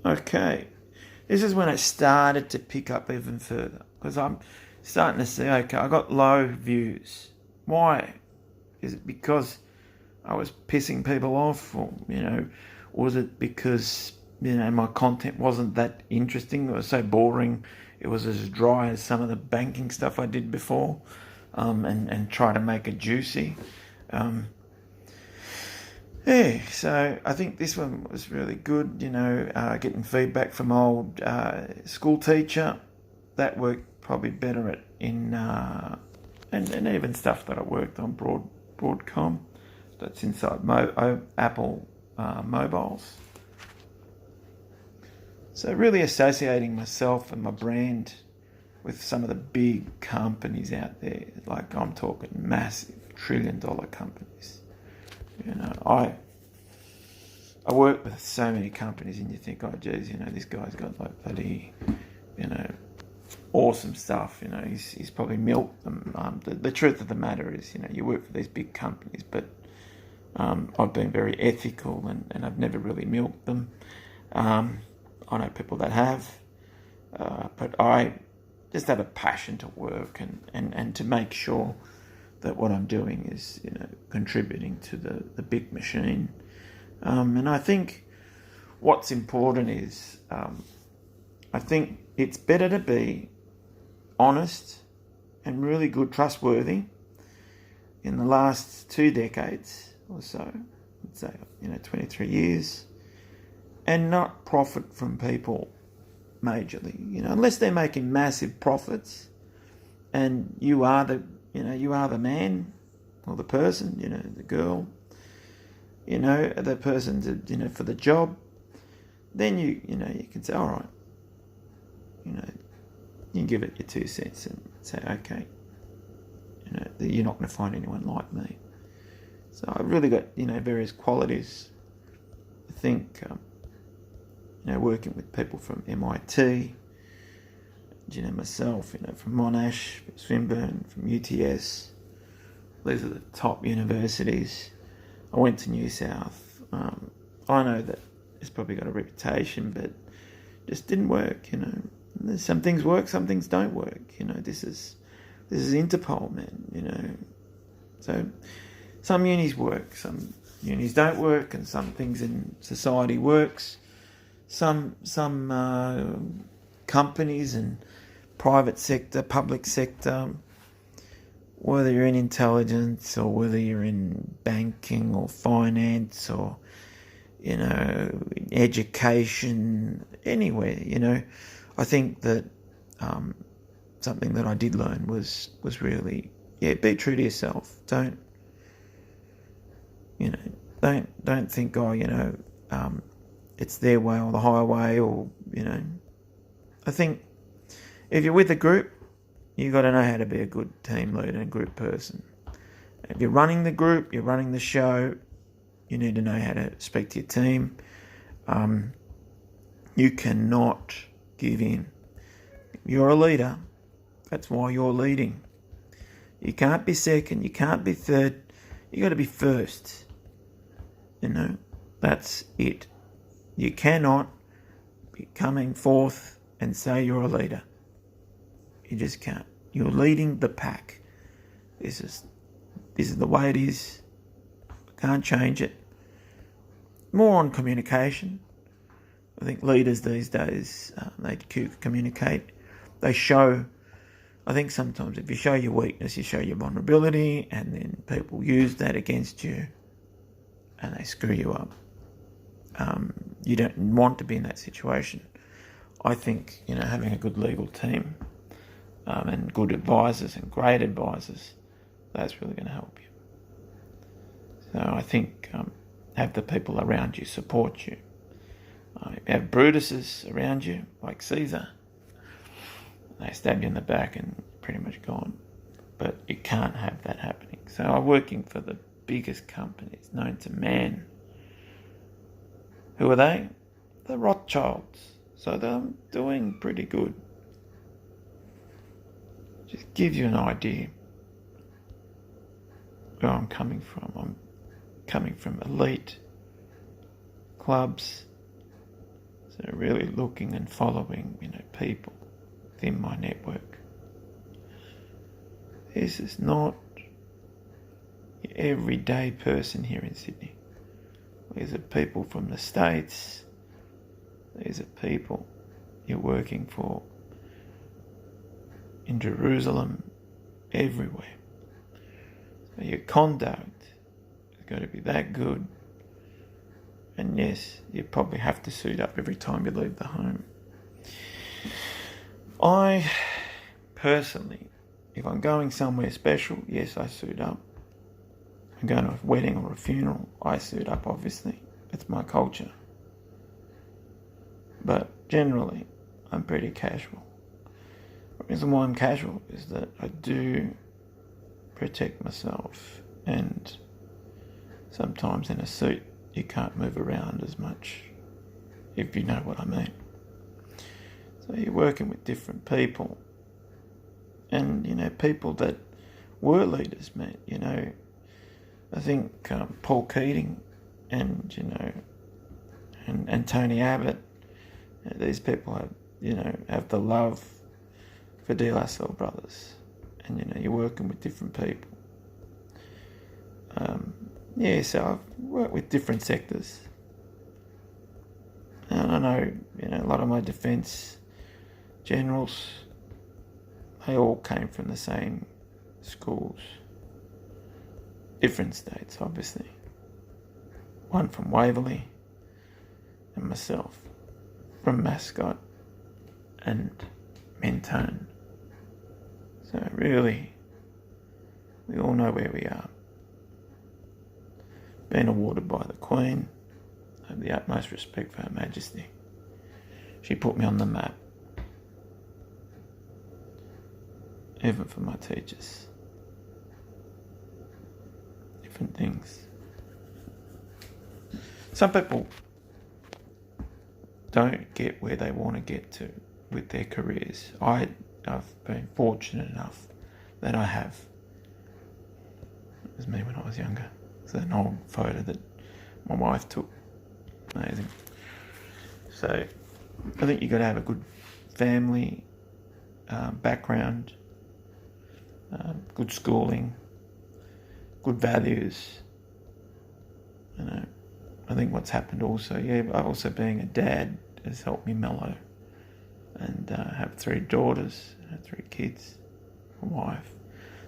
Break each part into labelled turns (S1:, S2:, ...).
S1: Okay, this is when it started to pick up even further because I'm starting to see, okay, I got low views. Why? Is it because I was pissing people off, or was it because my content wasn't that interesting? It was so boring. It was as dry as some of the banking stuff I did before, and try to make it juicy. Yeah, so I think this one was really good. Getting feedback from old school teacher, that worked probably better and even stuff that I worked on Broadcom. That's inside Apple mobiles. So really associating myself and my brand with some of the big companies out there, like I'm talking massive $1 trillion companies. I work with so many companies, and you think, oh, geez, this guy's got like bloody, awesome stuff. He's probably milked them. The truth of the matter is, you work for these big companies, but I've been very ethical and I've never really milked them. I know people that have, but I just have a passion to work and to make sure that what I'm doing is contributing to the big machine. And I think what's important is I think it's better to be honest and really good, trustworthy in the last 2 decades or so, let's say 23 years, and not profit from people majorly, unless they're making massive profits and you are the man or the person, the girl, the person to, for the job, then you can say, all right, you can give it your 2 cents and say, okay, you're not going to find anyone like me. So I've really got, various qualities. I think, working with people from MIT, myself, from Monash, from Swinburne, from UTS. These are the top universities. I went to New South. I know that it's probably got a reputation, but just didn't work. Some things work, some things don't work. This is Interpol, man. So some unis work, some unis don't work, and some things in society works. Some companies and private sector, public sector, whether you're in intelligence or whether you're in banking or finance or education, anywhere, I think that something that I did learn was really, be true to yourself. Don't think, it's their way or the highway, or I think if you're with a group, you've got to know how to be a good team leader and group person. If you're running the group, you're running the show, you need to know how to speak to your team. You cannot give in. You're a leader. That's why you're leading. You can't be second. You can't be third. You got to be first. That's it. You cannot be coming forth and say you're a leader. You just can't. You're leading the pack. This is the way it is. Can't change it. More on communication. I think leaders these days, they communicate. They show. I think sometimes if you show your weakness, you show your vulnerability, and then people use that against you, and they screw you up. You don't want to be in that situation. I think having a good legal team and good advisors and great advisors, that's really going to help you. So I think have the people around you support you. If you have Brutuses around you, like Caesar, they stab you in the back and pretty much gone. But you can't have that happening. So I'm working for the biggest companies known to man. Who are they? The Rothschilds. So they're doing pretty good. Just gives you an idea where I'm coming from. I'm coming from elite clubs, So really looking and following, people within my network. This is not your everyday person here in Sydney. These are people from the States. These are people you're working for in Jerusalem, everywhere. So your conduct has got to be that good. And yes, you probably have to suit up every time you leave the home. I personally, if I'm going somewhere special, yes, I suit up. I'm going to a wedding or a funeral, I suit up, obviously. It's my culture. But generally, I'm pretty casual. The reason why I'm casual is that I do protect myself, and sometimes in a suit you can't move around as much, if you know what I mean. So you're working with different people, and people that were leaders, mate. I think Paul Keating and and Tony Abbott, these people have the love for De La Salle Brothers, and you're working with different people. So I've worked with different sectors, and I know a lot of my defence generals, they all came from the same schools, different states, obviously. One from Waverley, and myself from Mascot and Mentone. So really, we all know where we are. Been awarded by the Queen. I have the utmost respect for Her Majesty. She put me on the map. Even for my teachers. Different things. Some people don't get where they want to get to with their careers. I've been fortunate enough that I have. It was me when I was younger. It's an old photo that my wife took. Amazing. So I think you've got to have a good family background, good schooling, good values. I think what's happened also, also being a dad has helped me mellow, and have 3 daughters, 3 kids, a wife.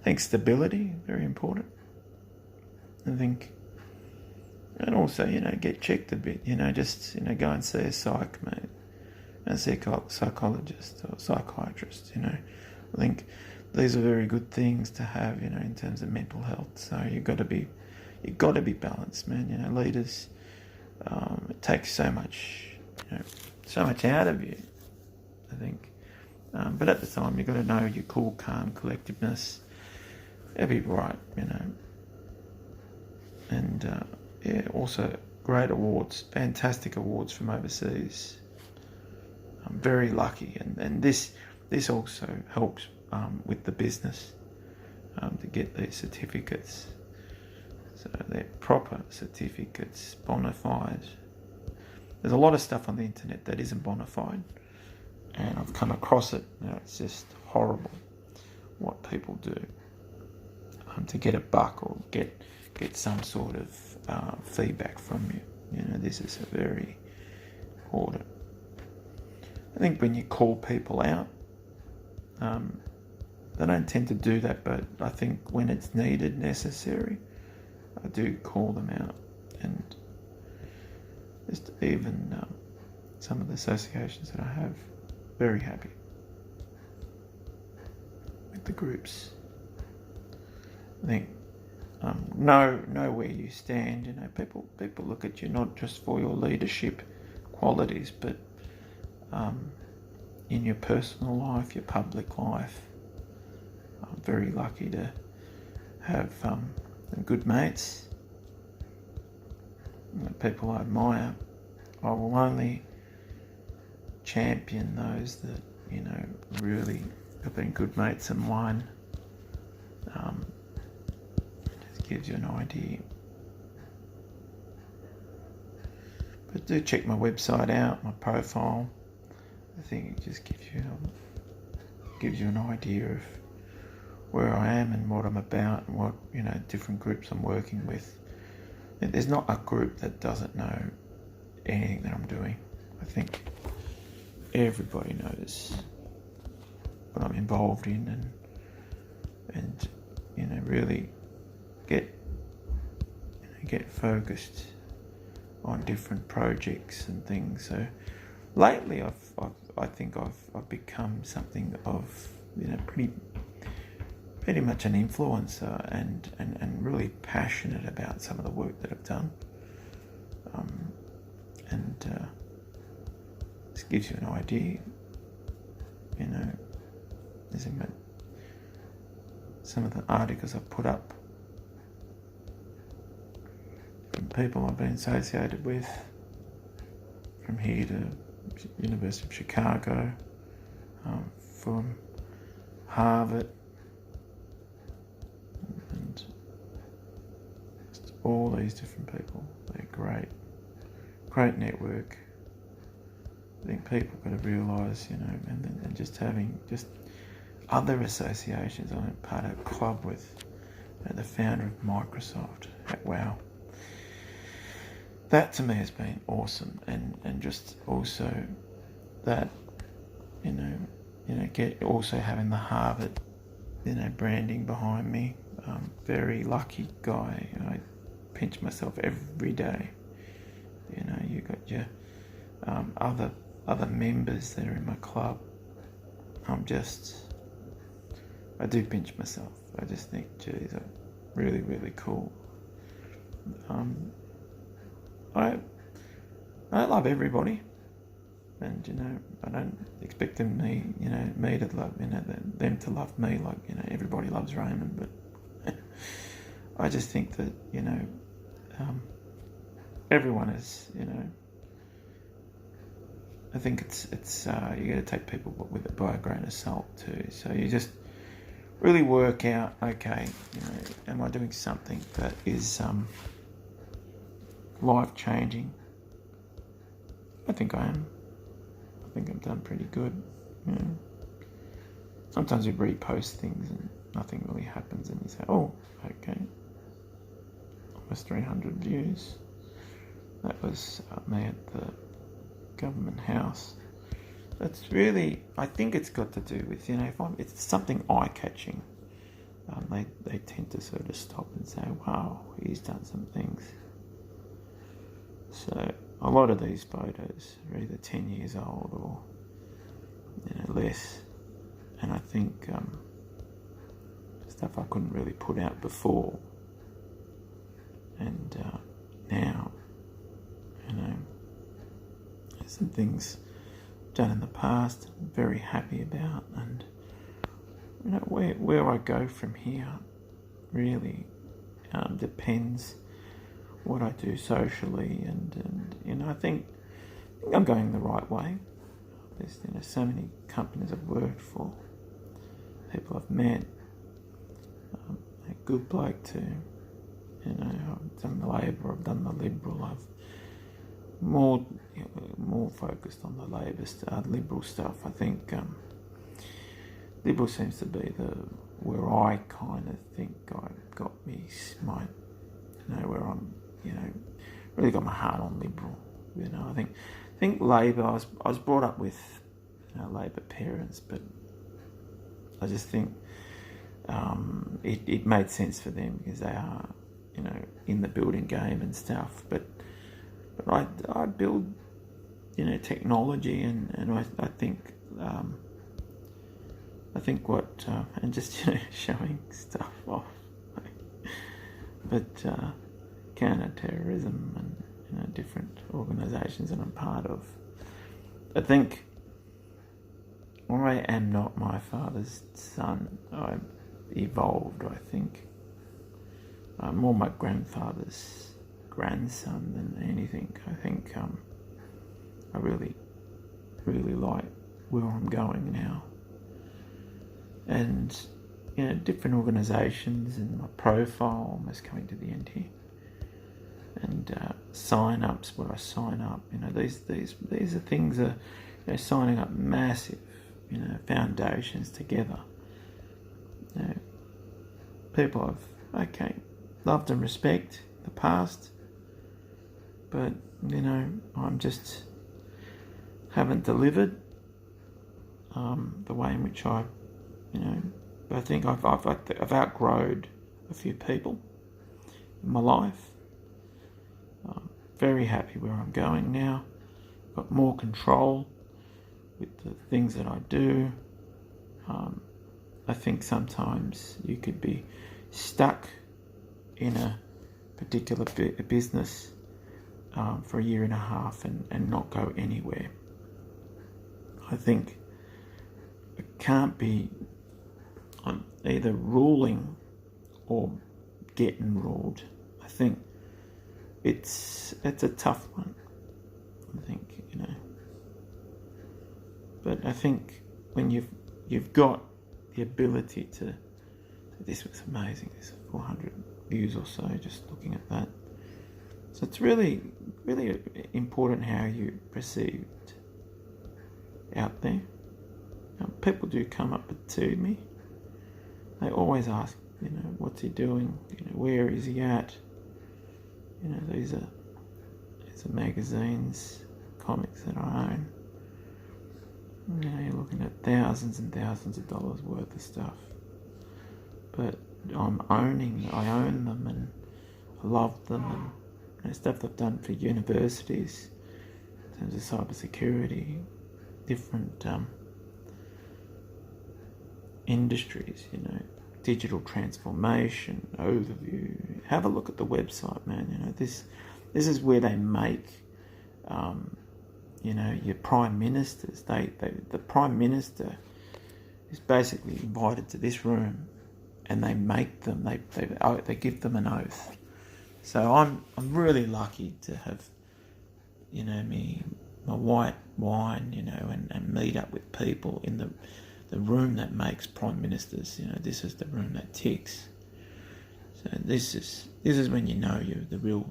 S1: I think stability, very important. I think, and also, get checked a bit, just, go and see a psych, mate, a psychologist or psychiatrist, I think these are very good things to have, in terms of mental health. So you've got to be balanced, man. Leaders, it takes so much out of you, I think. But at the time, you've got to know your cool, calm collectedness. It'll be right, And also great awards, fantastic awards from overseas. I'm very lucky, and this also helps with the business to get these certificates. So they're proper certificates, bona fide. There's a lot of stuff on the internet that isn't bona fide, and I've come across it. It's just horrible what people do to get a buck or get some sort of feedback from you. This is a very important. I think when you call people out, they don't tend to do that, but I think when it's needed, necessary, I do call them out. And just even some of the associations that I have, very happy with the groups. I think know where you stand. People look at you not just for your leadership qualities, but in your personal life, your public life. I'm very lucky to have some good mates, people I admire. I will only champion those that really have been good mates of mine. Just gives you an idea. but do check my website out, my profile. I think it just gives you an idea of where I am and what I'm about and what, different groups I'm working with. There's not a group that doesn't know anything that I'm doing. I think everybody knows what I'm involved in and really get focused on different projects and things. So lately I think I've become something of pretty much an influencer and really passionate about some of the work that I've done. This gives you an idea, some of the articles I've put up from people I've been associated with, from here to University of Chicago, from Harvard, and just all these different people. They're great network. I think people got to realise, and just having just other associations. I'm part of a club with the founder of Microsoft. Wow. That to me has been awesome, and just also that, also having the Harvard, branding behind me. Very lucky guy. I pinch myself every day. You got your other members that are in my club. I do pinch myself. I just think, geez, I'm really, really cool. I love everybody, and I don't expect them me to love them to love me like everybody loves Raymond, but I just think that everyone is I think it's you got to take people with it by a grain of salt too. So you just really work out, okay, am I doing something that is life-changing? I think I am. I think I've done pretty good. Sometimes you repost things and nothing really happens, and you say, oh, okay, almost 300 views. That was me at the government house. That's really, I think it's got to do with, if it's something eye-catching, they tend to sort of stop and say, wow, he's done some things. So a lot of these photos are either 10 years old or less, and I think stuff I couldn't really put out before, and now there's some things done in the past I'm very happy about, and where I go from here really depends what I do socially, and I think I'm going the right way. There's so many companies I've worked for, people I've met, a good bloke too. I've done the Labor, I've done the Liberal, I've more focused on the Liberal stuff. I think Liberal seems to be where I kind of think I got me my, where I'm, really got my heart on Liberal. I think Labor, I was brought up with, Labor parents, but I just think it made sense for them because they are, in the building game and stuff. But I build, technology, and I think what and just showing stuff off, but counter-terrorism and different organisations that I'm part of. I think I am not my father's son. I evolved, I think. I'm more my grandfather's grandson than anything. I think I really, really like where I'm going now. And, different organisations and my profile, almost coming to the end here. and sign-ups where I sign up. These are things that, signing up massive, foundations together. People I've, loved and respect the past, but, I'm just haven't delivered the way in which I think I've outgrown a few people in my life. Very happy where I'm going now. Got more control with the things that I do. I think sometimes you could be stuck in a particular business for a year and a half and not go anywhere. I think it can't be on either ruling or getting ruled. I think it's a tough one. I think, but I think when you've got the ability to, this was amazing. This 400 views or so, just looking at that. So it's really, really important how you perceived out there. People do come up to me. They always ask, what's he doing? Where is he at? These are magazines, comics that I own. You're looking at thousands and thousands of dollars worth of stuff. But I own them, and I love them, and stuff I've done for universities in terms of cybersecurity, different industries, digital transformation, overview. Have a look at the website, man. This is where they make, your prime ministers. The prime minister is basically invited to this room, and they make them. They give them an oath. So I'm really lucky to have, my white wine, and meet up with people in the room that makes prime ministers. This is the room that ticks. So this is when you're the real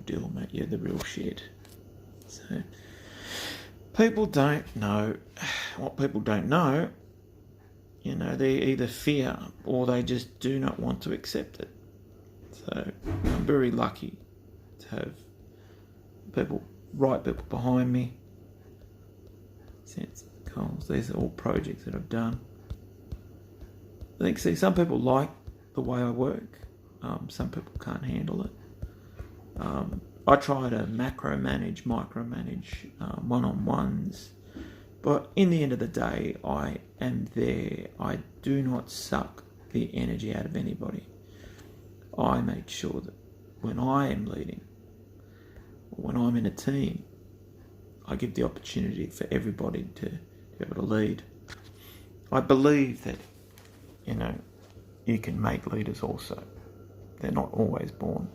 S1: deal, mate. You're the real shit. So people don't know what people don't know. They either fear or they just do not want to accept it. So I'm very lucky to have right people behind me. Sense Coles. These are all projects that I've done. I think, some people like the way I work. Some people can't handle it. I try to micromanage one-on-ones. But in the end of the day, I am there. I do not suck the energy out of anybody. I make sure that when I am leading, or when I'm in a team, I give the opportunity for everybody to be able to lead. I believe that, you can make leaders also. They're not always born.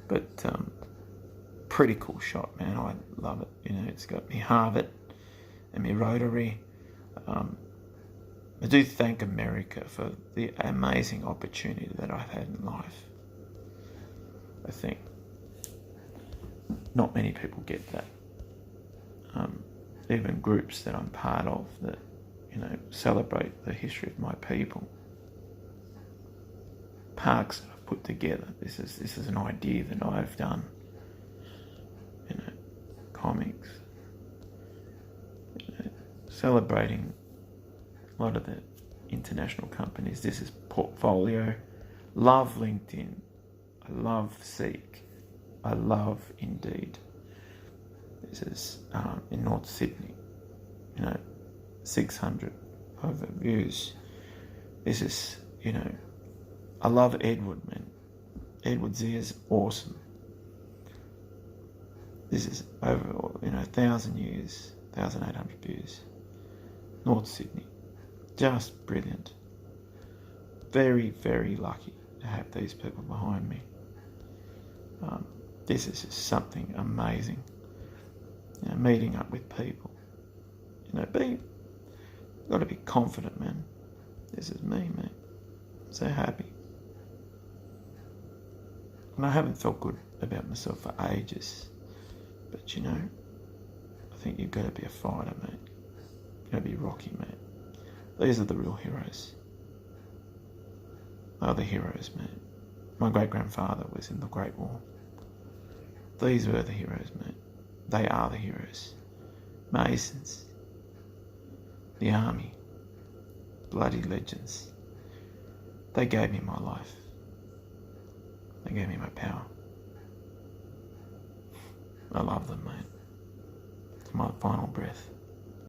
S1: But pretty cool shot, man. I love it. It's got me Harvard and me Rotary. I do thank America for the amazing opportunity that I've had in life. I think not many people get that. Even groups that I'm part of that, celebrate the history of my people. Parks that I've put together. This is an idea that I've done. Comics. Celebrating a lot of the international companies. This is Portfolio. Love LinkedIn. I love Seek. I love Indeed. This is in North Sydney. 600 over views. This is, I love Edward, man. Edward Z is awesome. This is over, 1,000 years, 1,800 views. North Sydney. Just brilliant. Very, very lucky to have these people behind me. This is just something amazing. Meeting up with people. Got to be confident, man. This is me, man. So happy. And I haven't felt good about myself for ages. But you know, I think you've got to be a fighter, mate. You've got to be Rocky, mate. These are the real heroes. They are the heroes, mate. My great-grandfather was in the Great War. These were the heroes, mate. They are the heroes. Masons. The army. Bloody legends. They gave me my life. They gave me my power. I love them, mate. To my final breath.